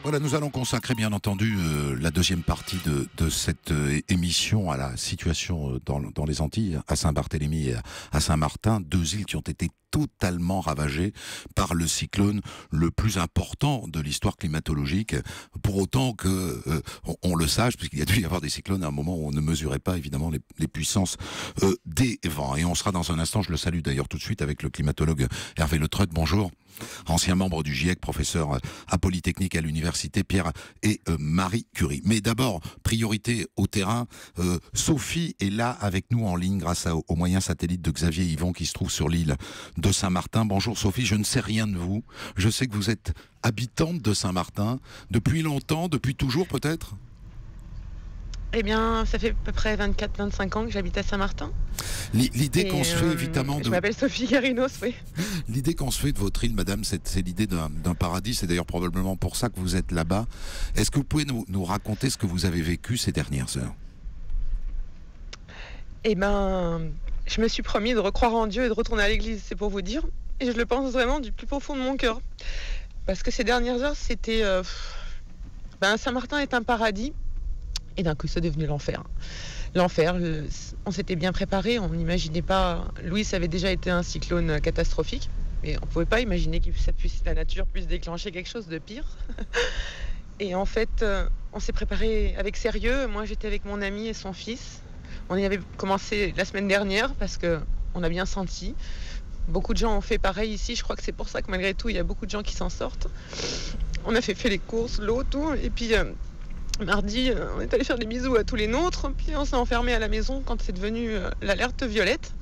Voilà, nous allons consacrer bien entendu la deuxième partie de cette émission à la situation dans les Antilles, à Saint-Barthélemy et à Saint-Martin, deux îles qui ont été totalement ravagées par le cyclone le plus important de l'histoire climatologique, pour autant que on le sache, puisqu'il y a dû y avoir des cyclones à un moment où on ne mesurait pas évidemment les puissances des vents. Et on sera dans un instant, je le salue d'ailleurs tout de suite, avec le climatologue Hervé Le Treut. Bonjour. Ancien membre du GIEC, professeur à Polytechnique à l'université Pierre et Marie Curie. Mais d'abord, priorité au terrain. Sophie est là avec nous en ligne grâce aux moyens satellites de Xavier Yvon qui se trouve sur l'île de Saint-Martin. Bonjour Sophie, je ne sais rien de vous. Je sais que vous êtes habitante de Saint-Martin depuis longtemps, depuis toujours peut-être ? Eh bien, ça fait à peu près 24-25 ans que j'habite à Saint-Martin. L'idée qu'on se fait évidemment de... Je m'appelle Sophie Garinos, oui. L'idée qu'on se fait de votre île, madame, c'est l'idée d'un paradis. C'est d'ailleurs probablement pour ça que vous êtes là-bas. Est-ce que vous pouvez nous raconter ce que vous avez vécu ces dernières heures ? Eh bien, je me suis promis de recroire en Dieu et de retourner à l'église, c'est pour vous dire. Et je le pense vraiment du plus profond de mon cœur. Parce que ces dernières heures, c'était... Saint-Martin est un paradis. Et d'un coup, c'est devenu l'enfer. L'enfer, on s'était bien préparé, on n'imaginait pas... Louis avait déjà été un cyclone catastrophique, mais on ne pouvait pas imaginer que la nature puisse déclencher quelque chose de pire. Et en fait, on s'est préparé avec sérieux. Moi, j'étais avec mon ami et son fils. On y avait commencé la semaine dernière parce qu'on a bien senti. Beaucoup de gens ont fait pareil ici. Je crois que c'est pour ça que malgré tout, il y a beaucoup de gens qui s'en sortent. On a fait les courses, l'eau, tout. Et puis... mardi, on est allé faire des bisous à tous les nôtres, puis on s'est enfermé à la maison quand c'est devenu l'alerte violette.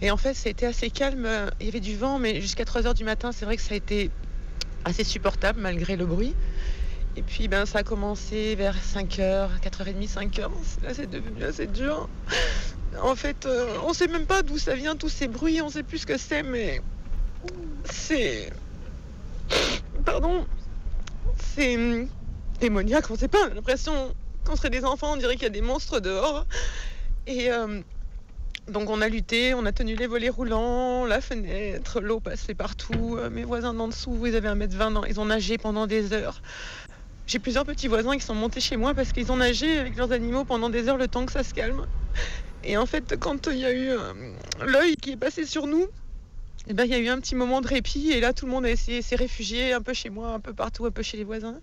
Et en fait, ça a été assez calme. Il y avait du vent, mais jusqu'à 3h du matin, c'est vrai que ça a été assez supportable malgré le bruit. Et puis, ça a commencé vers 5h, 4h30, 5h. Là, c'est devenu assez dur. En fait, on sait même pas d'où ça vient, tous ces bruits. On sait plus ce que c'est, mais c'est... Pardon. C'est... démoniaque, on sait pas, on a l'impression qu'on serait des enfants, on dirait qu'il y a des monstres dehors. Et donc on a lutté, on a tenu les volets roulants, la fenêtre, l'eau passait partout. Mes voisins d'en dessous, ils avaient 1m20, ils ont nagé pendant des heures. J'ai plusieurs petits voisins qui sont montés chez moi parce qu'ils ont nagé avec leurs animaux pendant des heures le temps que ça se calme. Et en fait, quand il y a eu l'œil qui est passé sur nous, il y a eu un petit moment de répit et là tout le monde s'est réfugié un peu chez moi, un peu partout, un peu chez les voisins.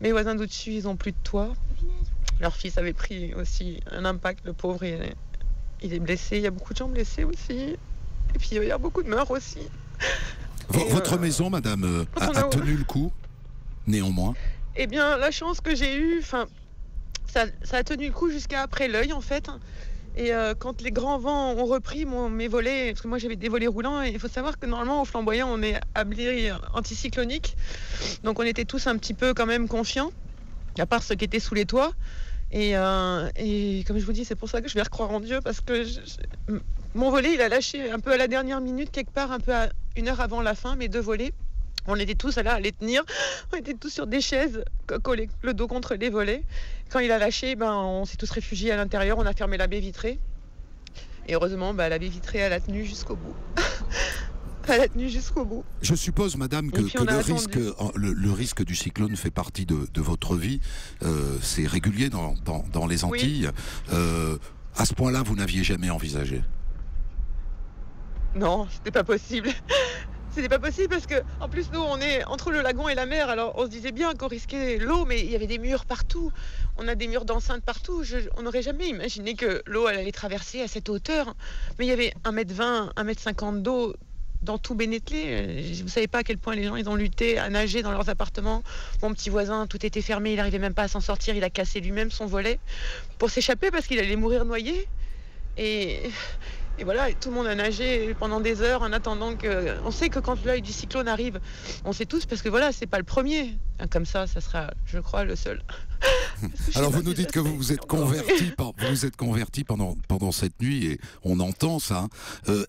Mes voisins d'au-dessus, ils ont plus de toit. Leur fils avait pris aussi un impact, le pauvre, il est blessé. Il y a beaucoup de gens blessés aussi. Et puis il y a beaucoup de morts aussi. Votre maison, madame, a tenu le coup, néanmoins ? Eh bien, la chance que j'ai eue, ça a tenu le coup jusqu'à après l'œil en fait. Et quand les grands vents ont repris mes volets, parce que moi j'avais des volets roulants, et il faut savoir que normalement au Flamboyant on est abri anticyclonique, donc on était tous un petit peu quand même confiants, à part ceux qui étaient sous les toits. Et comme je vous dis, c'est pour ça que je vais recroire en Dieu, parce que mon volet il a lâché un peu à la dernière minute, quelque part un peu à 1 heure avant la fin, mes 2 volets. On était tous là à les tenir, on était tous sur des chaises, collés le dos contre les volets. Quand il a lâché, on s'est tous réfugiés à l'intérieur, on a fermé la baie vitrée. Et heureusement, la baie vitrée, elle a tenu jusqu'au bout. Elle a tenu jusqu'au bout. Je suppose, madame, que le risque du cyclone fait partie de votre vie. C'est régulier dans les Antilles. Oui. À ce point-là, vous n'aviez jamais envisagé ? Non, c'était pas possible. C'était pas possible parce que, en plus, nous, on est entre le lagon et la mer. Alors, on se disait bien qu'on risquait l'eau, mais il y avait des murs partout. On a des murs d'enceinte partout. On n'aurait jamais imaginé que l'eau, elle allait traverser à cette hauteur. Mais il y avait 1m20, 1m50 d'eau dans tout Bénétlé. Vous savez pas à quel point les gens, ils ont lutté à nager dans leurs appartements. Mon petit voisin, tout était fermé. Il n'arrivait même pas à s'en sortir. Il a cassé lui-même son volet pour s'échapper parce qu'il allait mourir noyé. Et voilà, et tout le monde a nagé pendant des heures en attendant que... On sait que quand l'œil du cyclone arrive, on sait tous, parce que voilà, c'est pas le premier. Comme ça sera, je crois, le seul. Alors vous nous dites que vous vous êtes converti pendant cette nuit, et on entend ça.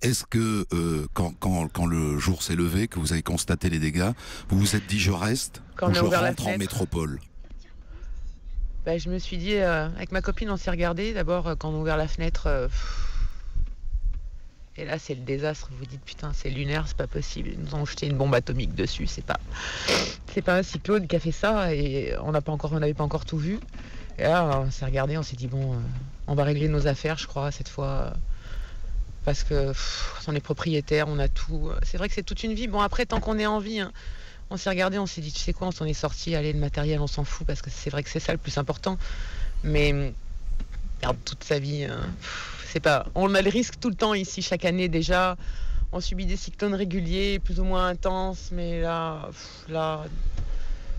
Est-ce que quand le jour s'est levé, que vous avez constaté les dégâts, vous vous êtes dit je reste ou je rentre en métropole ? Je me suis dit, avec ma copine, on s'est regardé. D'abord, quand on a ouvert la fenêtre... Et là, c'est le désastre. Vous vous dites, putain, c'est lunaire, c'est pas possible. Ils nous ont jeté une bombe atomique dessus. C'est pas un cyclone qui a fait ça. Et on n'avait pas encore tout vu. Et là, on s'est regardé, on s'est dit, bon, on va régler nos affaires, je crois, cette fois. Parce que on est propriétaire, on a tout. C'est vrai que c'est toute une vie. Bon, après, tant qu'on est en vie, hein, on s'est regardé, on s'est dit, tu sais quoi, on s'en est sorti. Allez, le matériel, on s'en fout. Parce que c'est vrai que c'est ça le plus important. Mais perdre toute sa vie... c'est pas... On a le risque tout le temps ici, chaque année déjà. On subit des cyclones réguliers, plus ou moins intenses, mais là,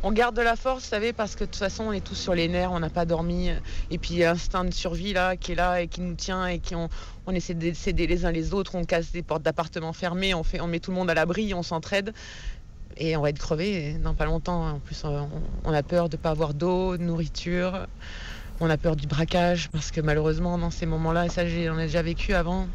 on garde de la force, vous savez, parce que de toute façon, on est tous sur les nerfs, on n'a pas dormi. Et puis, il y a l'instinct de survie là, qui est là et qui nous tient et on essaie de s'aider les uns les autres. On casse des portes d'appartements fermées, on met tout le monde à l'abri, on s'entraide. Et on va être crevés dans pas longtemps. En plus, on a peur de ne pas avoir d'eau, de nourriture. On a peur du braquage, parce que malheureusement, dans ces moments-là, ça, j'en ai déjà vécu avant.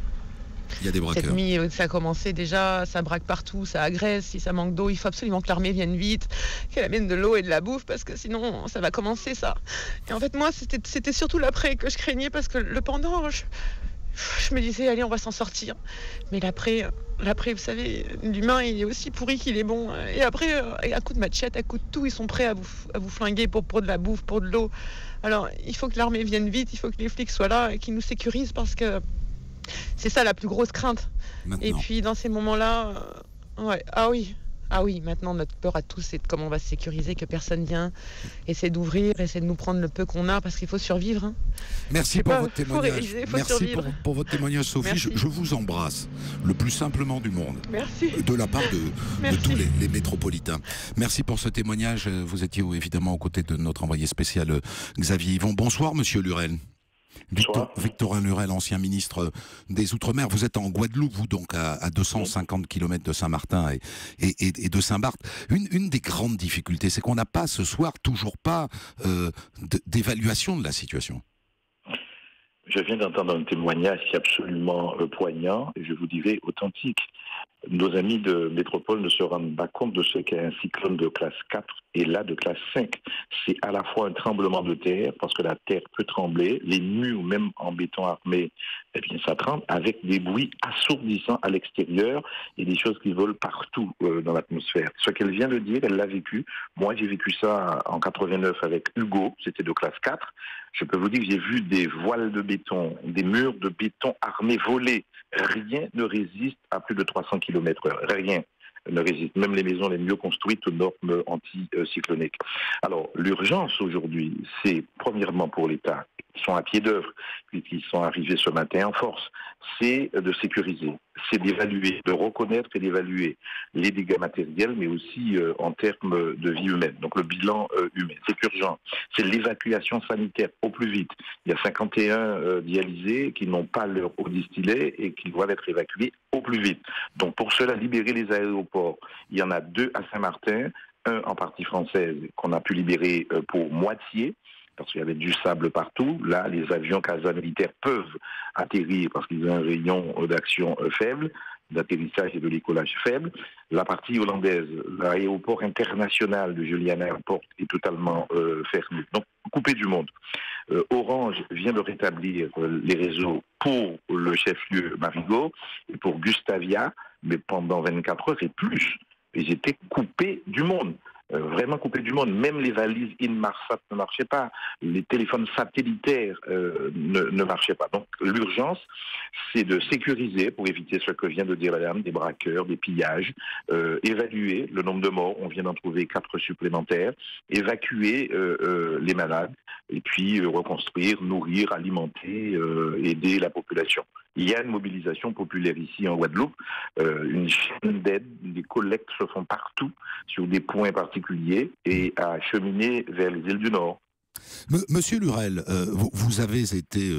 Il y a des braqueurs. Cette nuit, ça a commencé déjà, ça braque partout, ça agresse. Si ça manque d'eau, il faut absolument que l'armée vienne vite, qu'elle amène de l'eau et de la bouffe, parce que sinon, ça va commencer, ça. Et en fait, moi, c'était surtout l'après que je craignais, parce que le pendant, je me disais, allez, on va s'en sortir. Mais l'après, vous savez, l'humain, il est aussi pourri qu'il est bon. Et après, à coup de machette, à coup de tout, ils sont prêts à vous flinguer pour de la bouffe, pour de l'eau. Alors, il faut que l'armée vienne vite, il faut que les flics soient là et qu'ils nous sécurisent, parce que c'est ça la plus grosse crainte. Maintenant. Et puis, dans ces moments-là, ouais, ah oui, maintenant, notre peur à tous, c'est de comment on va se sécuriser, que personne vient, essaie d'ouvrir, essaie de nous prendre le peu qu'on a, parce qu'il faut survivre. Hein. Merci pour votre témoignage. Merci pour votre témoignage, Sophie. Je vous embrasse le plus simplement du monde. Merci. De la part de tous les métropolitains. Merci pour ce témoignage. Vous étiez évidemment aux côtés de notre envoyé spécial Xavier Yvon. Bonsoir, monsieur Lurel. Victorin Lurel, ancien ministre des Outre-mer. Vous êtes en Guadeloupe, vous, donc à 250 km de Saint-Martin et de Saint-Barth. Une des grandes difficultés, c'est qu'on n'a pas ce soir, toujours pas, d'évaluation de la situation. Je viens d'entendre un témoignage qui est absolument poignant et je vous dirais authentique. Nos amis de métropole ne se rendent pas compte de ce qu'est un cyclone de classe 4 et là de classe 5. C'est à la fois un tremblement de terre, parce que la terre peut trembler, les murs, même en béton armé, eh bien, ça tremble, avec des bruits assourdissants à l'extérieur et des choses qui volent partout dans l'atmosphère. Ce qu'elle vient de dire, elle l'a vécu. Moi, j'ai vécu ça en 89 avec Hugo, c'était de classe 4. Je peux vous dire que j'ai vu des voiles de béton, des murs de béton armés voler. Rien ne résiste à plus de 300 km/h. Rien ne résiste. Même les maisons les mieux construites aux normes anticycloniques. Alors, l'urgence aujourd'hui, c'est premièrement pour l'État, qui sont à pied d'œuvre, qui sont arrivés ce matin en force, c'est de sécuriser, c'est d'évaluer, de reconnaître et d'évaluer les dégâts matériels, mais aussi en termes de vie humaine. Donc le bilan humain, c'est urgent. C'est l'évacuation sanitaire au plus vite. Il y a 51 dialysés qui n'ont pas leur eau distillée et qui doivent être évacués au plus vite. Donc pour cela, libérer les aéroports. Il y en a 2 à Saint-Martin, un en partie française qu'on a pu libérer pour moitié, parce qu'il y avait du sable partout. Là, les avions CASA militaires peuvent atterrir parce qu'ils ont un rayon d'action faible, d'atterrissage et de décollage faible. La partie hollandaise, l'aéroport international de Juliana Airport est totalement fermé. Donc, coupé du monde. Orange vient de rétablir les réseaux pour le chef-lieu Marigot et pour Gustavia, mais pendant 24 heures et plus. Ils étaient coupés du monde. Vraiment coupé du monde. Même les valises Inmarsat ne marchaient pas. Les téléphones satellitaires ne marchaient pas. Donc l'urgence, c'est de sécuriser, pour éviter ce que vient de dire la dame, des braqueurs, des pillages, évaluer le nombre de morts. On vient d'en trouver 4 supplémentaires. Évacuer les malades. Et puis reconstruire, nourrir, alimenter, aider la population. Il y a une mobilisation populaire ici en Guadeloupe, une chaîne d'aide, des collectes se font partout sur des points particuliers et à cheminer vers les îles du Nord. Monsieur Lurel, vous avez été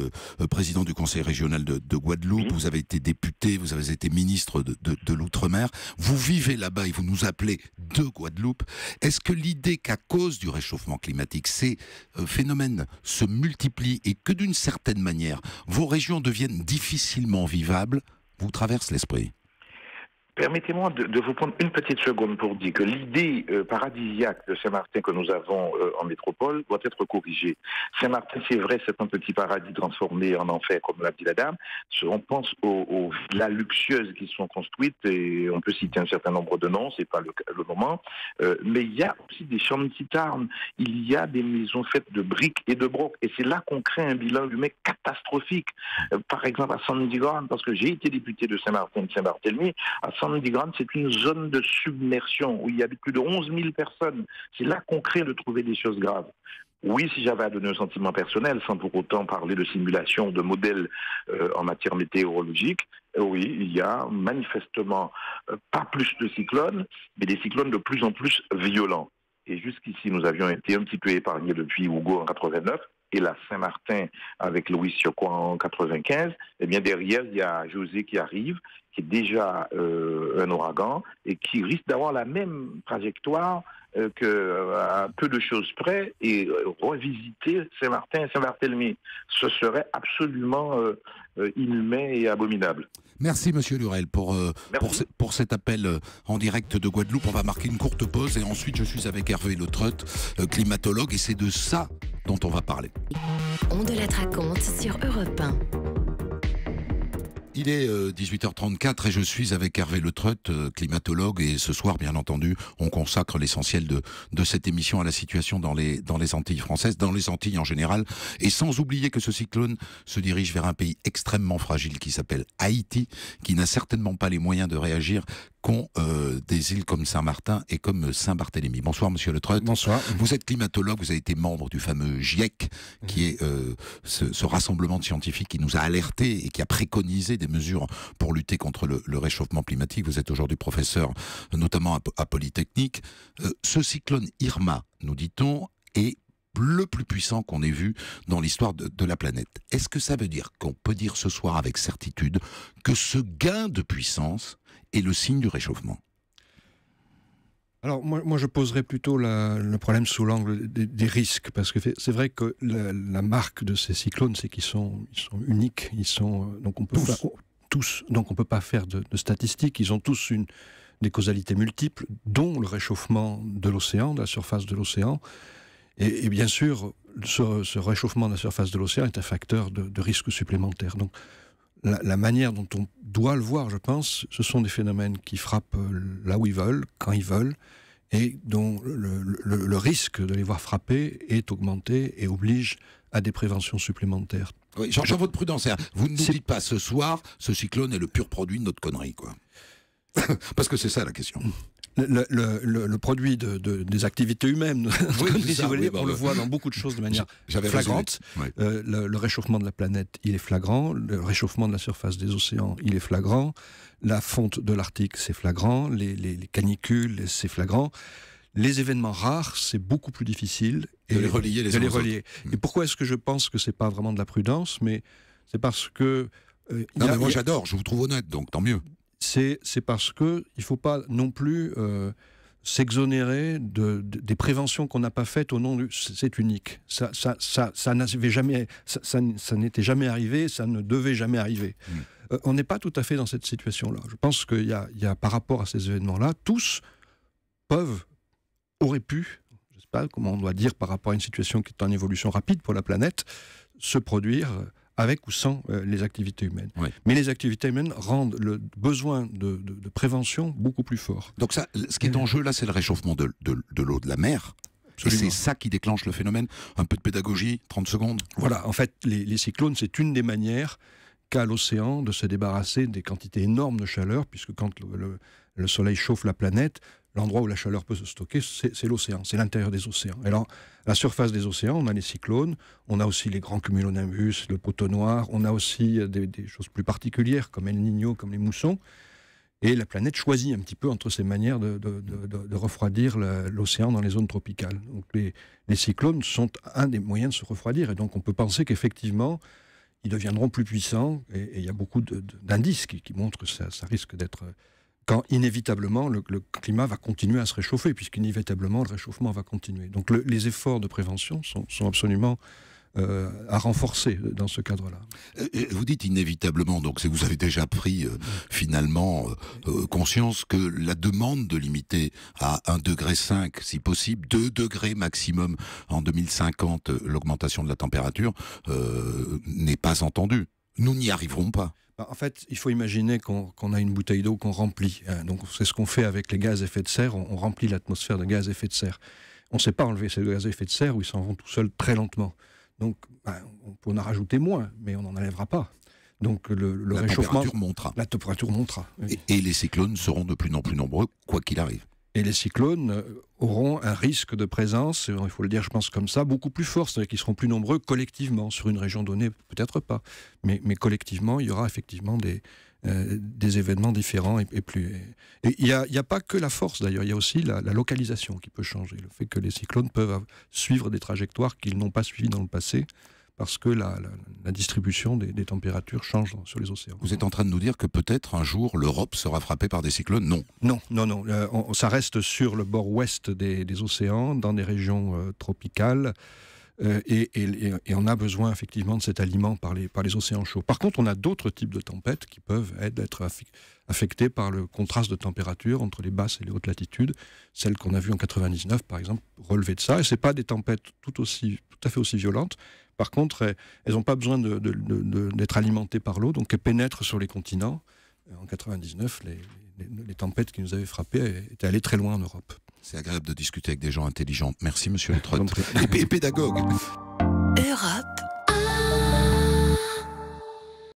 président du conseil régional de Guadeloupe, vous avez été député, vous avez été ministre de l'Outre-mer, vous vivez là-bas et vous nous appelez de Guadeloupe. Est-ce que l'idée qu'à cause du réchauffement climatique, ces phénomènes se multiplient et que d'une certaine manière, vos régions deviennent difficilement vivables, vous traverse l'esprit? Permettez-moi de vous prendre une petite seconde pour dire que l'idée paradisiaque de Saint-Martin que nous avons en métropole doit être corrigée. Saint-Martin, c'est vrai, c'est un petit paradis transformé en enfer, comme l'a dit la dame. On pense aux villas luxueuses qui sont construites, et on peut citer un certain nombre de noms, c'est pas le moment. Mais il y a aussi des shanty-towns, il y a des maisons faites de briques et de brocs, et c'est là qu'on crée un bilan humain catastrophique. Par exemple, à Sandy Ground, parce que j'ai été député de Saint-Martin de Saint-Barthélemy, à Sandy Ground, c'est une zone de submersion où il y a plus de 11 000 personnes. C'est là qu'on crée de trouver des choses graves. Oui, si j'avais à donner un sentiment personnel, sans pour autant parler de simulation, de modèles en matière météorologique, oui, il y a manifestement pas plus de cyclones, mais des cyclones de plus en plus violents. Et jusqu'ici, nous avions été un petit peu épargnés depuis Hugo en 89, et la Saint-Martin avec Louis Siocco en 95. Eh bien, derrière, il y a José qui arrive, qui est déjà un ouragan et qui risque d'avoir la même trajectoire à peu de choses près, et revisiter Saint-Martin et Saint-Barthélemy. Ce serait absolument inhumain et abominable. Merci Monsieur Lurel pour cet appel en direct de Guadeloupe. On va marquer une courte pause et ensuite je suis avec Hervé Le Treut, climatologue, et c'est de ça dont on va parler. On de la raconte sur Europe 1. Il est 18h34 et je suis avec Hervé Le Treut, climatologue, et ce soir, bien entendu, on consacre l'essentiel de cette émission à la situation dans les Antilles françaises, dans les Antilles en général, et sans oublier que ce cyclone se dirige vers un pays extrêmement fragile qui s'appelle Haïti, qui n'a certainement pas les moyens de réagir qu'ont des îles comme Saint-Martin et comme Saint-Barthélemy. Bonsoir Monsieur Le Treut. Bonsoir. Vous êtes climatologue, vous avez été membre du fameux GIEC, qui est ce rassemblement de scientifiques qui nous a alertés et qui a préconisé des mesures pour lutter contre le réchauffement climatique. Vous êtes aujourd'hui professeur, notamment à Polytechnique. Ce cyclone Irma, nous dit-on, est le plus puissant qu'on ait vu dans l'histoire de la planète. Est-ce que ça veut dire qu'on peut dire ce soir avec certitude que ce gain de puissance est le signe du réchauffement? Alors moi je poserais plutôt le problème sous l'angle des risques, parce que c'est vrai que la marque de ces cyclones, c'est qu'ils sont uniques, donc on peut tous, donc on peut pas faire de statistiques. Ils ont tous des causalités multiples, dont le réchauffement de l'océan, de la surface de l'océan, et bien sûr ce réchauffement de la surface de l'océan est un facteur de risque supplémentaire. Donc la manière dont on doit le voir, je pense, ce sont des phénomènes qui frappent là où ils veulent, quand ils veulent, et dont le risque de les voir frapper est augmenté et oblige à des préventions supplémentaires. Oui, Jean, votre prudence, vous ne nous dites pas ce soir, ce cyclone est le pur produit de notre connerie, quoi. Parce que c'est ça la question. Le produit des activités humaines, on le voit dans beaucoup de choses de manière flagrante. Oui. Le réchauffement de la planète, il est flagrant. Le réchauffement de la surface des océans, il est flagrant. La fonte de l'Arctique, c'est flagrant. Les canicules, c'est flagrant. Les événements rares, c'est beaucoup plus difficile de les relier. Et pourquoi est-ce que je pense que c'est pas vraiment de la prudence, mais c'est parce que mais moi j'adore, je vous trouve honnête, donc tant mieux. C'est parce que il ne faut pas non plus s'exonérer des préventions qu'on n'a pas faites au nom du... C'est unique. Ça n'était jamais arrivé, ça ne devait jamais arriver. On n'est pas tout à fait dans cette situation-là. Je pense qu'il y a, par rapport à ces événements-là, tous auraient pu, je ne sais pas comment on doit dire par rapport à une situation qui est en évolution rapide pour la planète, se produire avec ou sans les activités humaines. Oui. Mais les activités humaines rendent le besoin de prévention beaucoup plus fort. Donc ça, ce qui est en jeu là, c'est le réchauffement de l'eau de la mer. Absolument. Et c'est ça qui déclenche le phénomène. Un peu de pédagogie, 30 secondes. Voilà, en fait, les cyclones, c'est une des manières qu'a l'océan de se débarrasser des quantités énormes de chaleur, puisque quand le soleil chauffe la planète, l'endroit où la chaleur peut se stocker, c'est l'océan, c'est l'intérieur des océans. Alors, à la surface des océans, on a les cyclones, on a aussi les grands cumulonimbus, le poteau noir, on a aussi des choses plus particulières, comme El Niño, comme les moussons. Et la planète choisit un petit peu entre ces manières de refroidir l'océan dans les zones tropicales. Donc les cyclones sont un des moyens de se refroidir. Et donc on peut penser qu'effectivement, ils deviendront plus puissants. Et il y a beaucoup d'indices qui montrent que ça risque d'être... quand inévitablement le climat va continuer à se réchauffer, puisqu'inévitablement le réchauffement va continuer. Donc les efforts de prévention sont absolument à renforcer dans ce cadre-là. Vous dites inévitablement, donc vous avez déjà pris finalement conscience que la demande de limiter à 1,5 degré, si possible, 2 degrés maximum en 2050, l'augmentation de la température n'est pas entendue. Nous n'y arriverons pas. En fait, il faut imaginer qu'on a une bouteille d'eau qu'on remplit. Donc c'est ce qu'on fait avec les gaz à effet de serre, on remplit l'atmosphère de gaz à effet de serre. On ne sait pas enlever ces gaz à effet de serre ou ils s'en vont tout seuls très lentement. Donc on peut en rajouter moins, mais on n'en enlèvera pas. Donc le réchauffement, la température montera. Oui. Et les cyclones seront de plus en plus nombreux, quoi qu'il arrive. Et les cyclones auront un risque de présence, il faut le dire, je pense comme ça, beaucoup plus fort. C'est-à-dire qu'ils seront plus nombreux collectivement. Sur une région donnée, peut-être pas. Mais collectivement, il y aura effectivement des événements différents et plus. Et il n'y a pas que la force, d'ailleurs. Il y a aussi la localisation qui peut changer. Le fait que les cyclones peuvent suivre des trajectoires qu'ils n'ont pas suivies dans le passé, parce que la distribution des températures change sur les océans. Vous êtes en train de nous dire que peut-être un jour l'Europe sera frappée par des cyclones? Non. Non. Ça reste sur le bord ouest des océans, dans des régions tropicales, et on a besoin effectivement de cet aliment par les océans chauds. Par contre, on a d'autres types de tempêtes qui peuvent être affectées par le contraste de température entre les basses et les hautes latitudes. Celles qu'on a vues en 99, par exemple, relevées de ça. Et ce n'est pas des tempêtes tout à fait aussi violentes. Par contre, elles n'ont pas besoin d'être alimentées par l'eau, donc elles pénètrent sur les continents. En 99, les tempêtes qui nous avaient frappés étaient allées très loin en Europe. C'est agréable de discuter avec des gens intelligents. Merci, monsieur Le Trott. Et pédagogue. Europe